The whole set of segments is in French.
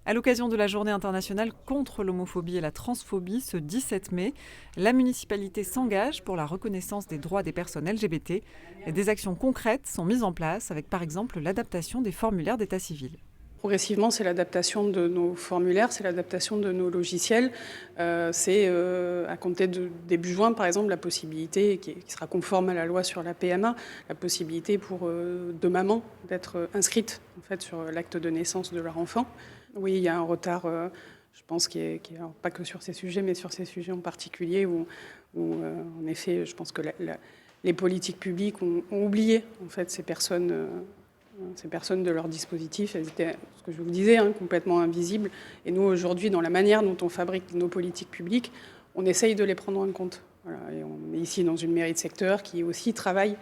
À l'occasion de la Journée internationale contre l'homophobie et la transphobie, ce 17 mai, la municipalité s'engage pour la reconnaissance des droits des personnes LGBT. Et des actions concrètes sont mises en place avec par exemple l'adaptation des formulaires d'état civil. Progressivement, c'est l'adaptation de nos formulaires, c'est l'adaptation de nos logiciels. À compter de début juin, par exemple, la possibilité, qui sera conforme à la loi sur la PMA, la possibilité pour deux mamans d'être inscrites en fait, sur l'acte de naissance de leur enfant. Oui, il y a un retard, je pense, alors, pas que sur ces sujets, mais sur ces sujets en particulier, en effet, je pense que les politiques publiques ont oublié en fait, ces personnes de leur dispositif. Elles étaient, ce que je vous disais, complètement invisibles. Et nous, aujourd'hui, dans la manière dont on fabrique nos politiques publiques, on essaye de les prendre en compte. Voilà. Et on est ici dans une mairie de secteur qui aussi travaille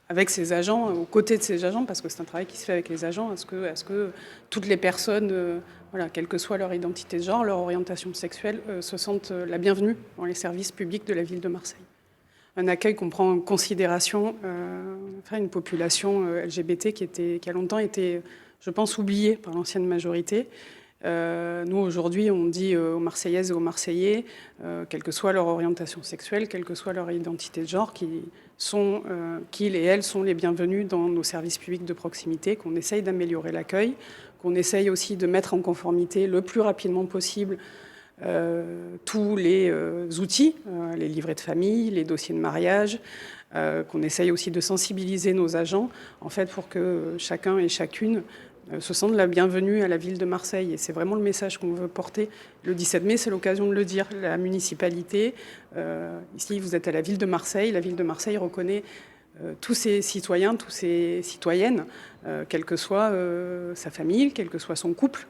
avec ses agents, aux côtés de ses agents, parce que c'est un travail qui se fait avec les agents, à ce que toutes les personnes, quelle que soit leur identité de genre, leur orientation sexuelle, se sentent la bienvenue dans les services publics de la ville de Marseille. Un accueil qu'on prend en considération une population LGBT qui a longtemps été, je pense, oubliée par l'ancienne majorité. Nous, aujourd'hui, on dit aux Marseillaises et aux Marseillais, quelle que soit leur orientation sexuelle, quelle que soit leur identité de genre, qu'ils et elles sont les bienvenus dans nos services publics de proximité, qu'on essaye d'améliorer l'accueil, qu'on essaye aussi de mettre en conformité le plus rapidement possible tous les outils, les livrets de famille, les dossiers de mariage, qu'on essaye aussi de sensibiliser nos agents en fait, pour que chacun et chacune se sentent la bienvenue à la ville de Marseille. Et c'est vraiment le message qu'on veut porter. Le 17 mai, c'est l'occasion de le dire. La municipalité, ici vous êtes à la ville de Marseille, la ville de Marseille reconnaît tous ses citoyens, toutes ses citoyennes, quelle que soit sa famille, quel que soit son couple,